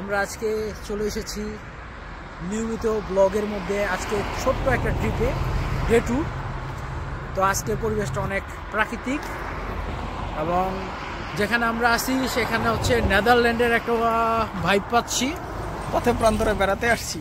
আমরা আজকে চলে এসেছি নিয়মিত ব্লগের মধ্যে। আজকে ছোট্ট একটা ট্রিপে ডে 2। তো আজকে পরিবেশটা অনেক প্রাকৃতিক এবং যেখানে আমরা আছি সেখানে হচ্ছে নেদারল্যান্ডের একটা ভাইব পাচ্ছি। পথে প্রান্তরে বেড়াতে আসছি।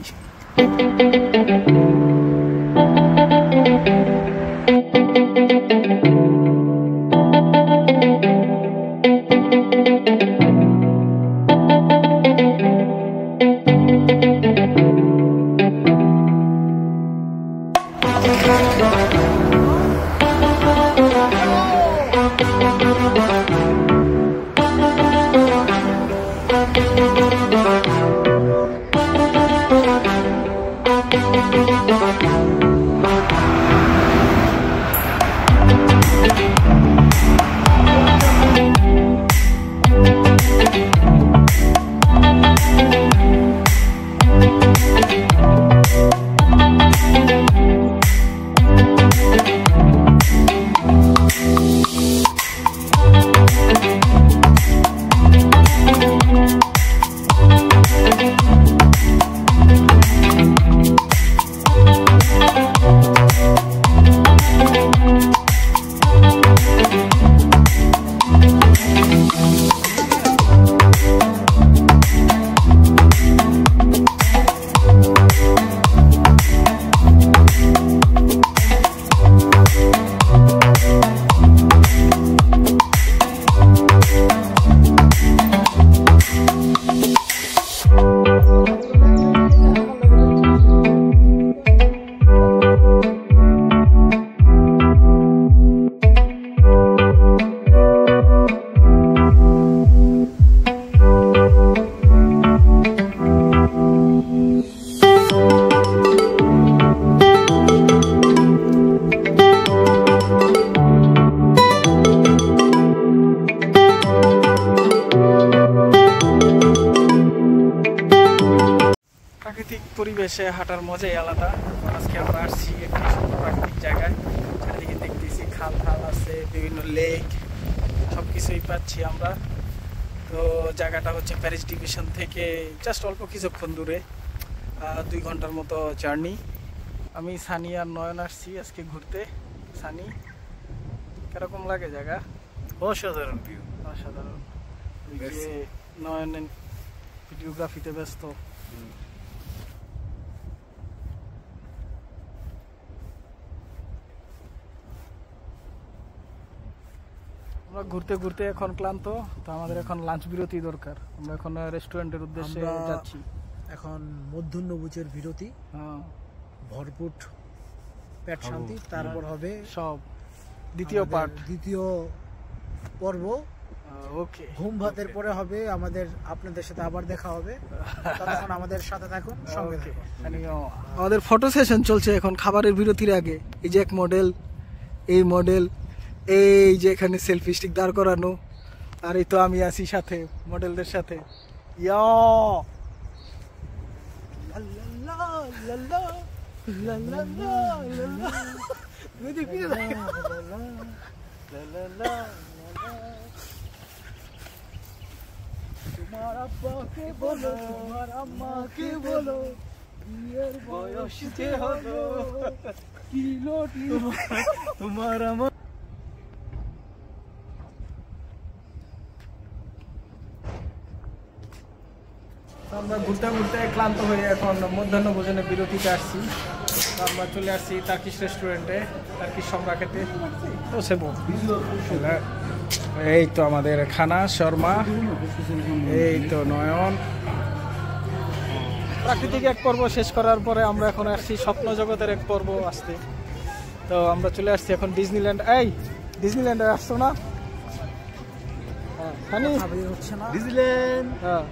প্রাকৃতিক পরিবেশে হাঁটার মজাই আলাদা। আজকে আমরা আসছি একটি সুন্দর প্রাকৃতিক জায়গায়, চারিদিকে দেখতেছি খাল খাল আছে, বিভিন্ন লেক, সবকিছুই পাচ্ছি আমরা। তো জায়গাটা হচ্ছে প্যারিস ডিভিশন থেকে জাস্ট অল্প কিছুক্ষণ দূরে, 2 ঘন্টার মতো জার্নি। আমি সানি আর নয়ন আসছি আজকে ঘুরতে। সানি, কিরকম লাগে জায়গা? অসাধারণ ভিউ, অসাধারণ। নয়ন ভিডিওগ্রাফিতে ব্যস্ত। আমরা ঘুরতে ঘুরতে এখন ক্লান্ত, তো আমাদের এখন লাঞ্চ বিরতি দরকার। আমরা এখন রেস্টুরেন্টের উদ্দেশ্যে যাচ্ছি। এখন মধ্যাহ্নভোজের বিরতি, ভরপুর পেট শান্তি, তারপর হবে সব দ্বিতীয় পার্ট, দ্বিতীয় পর্ব। ওকে, ঘুম ভাতের পরে হবে আমাদের, আপনাদের সাথে আবার দেখা হবে। তখন আমাদের সাথে থাকুন, সঙ্গে থাকুন। আমাদের ফটো সেশন চলছে এখন খাবারের বিরতির আগে। এই যে এক মডেল, এই মডেল, এই যে এখানে সেলফি স্টিক দাঁড় করানো, আর এই তো আমি আছি সাথে মডেলদের সাথে। তোমার আব্বাকে বলো, তোমার আম্মাকে বলো, বিয়ের বয়স যে হলো, তোমার আমার। আমরা ঘুরতে ঘুরতে ক্লান্ত হয়ে এখন মধ্যাহ্ন ভোজনের বিরতিতে আসছি। আমরা চলে আসছি টার্কিশ রেস্টুরেন্টে, টার্কিশ সম্রা খেতে। তো সেবো, এই তো আমাদের খানা শর্মা, এই তো নয়ন। প্রাকৃতিক এক পর্ব শেষ করার পরে আমরা এখন আসছি স্বপ্ন জগতের এক পর্ব আসতে। তো আমরা চলে আসছি এখন ডিজনিল্যান্ড। এই ডিজনিল্যান্ডে আসছো না? হ্যাঁ, হচ্ছে না ডিজনিল্যান্ড। হ্যাঁ,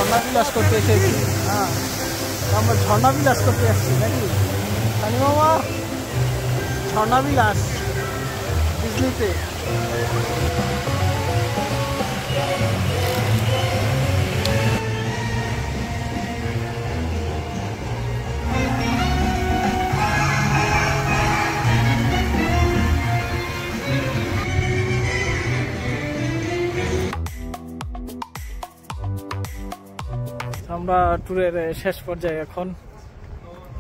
ঝর্ণা বিলাস করতে এসেছি। হ্যাঁ, আমরা ঝর্ণা বিলাস করতে আসছি নাকি? সানি মামা ঝর্ণা বিলাস বিজলিতে আমরা ট্যুরের শেষ পর্যায়ে এখন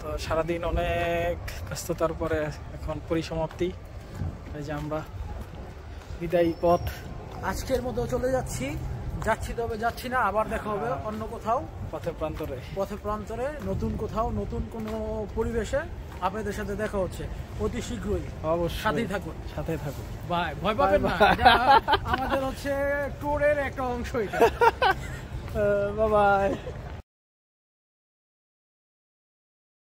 তো সারাদিন অনেক ব্যস্ততার পরে এখন পরিসমাপ্তি এই যে আমরা বিদায়ী পথ আজকের মতো চলে যাচ্ছি তবে যাচ্ছি না, আবার দেখা হবে অন্য কোথাও পথের প্রান্তরে নতুন কোথাও নতুন কোনো পরিবেশে আপনাদের সাথে দেখা হচ্ছে অতি শীঘ্রই। অবশ্যই সাথেই থাকুন বাই, ভয় পাবেন না, এটা আমাদের হচ্ছে ট্যুরের একটা অংশ, এটা বাই বাই।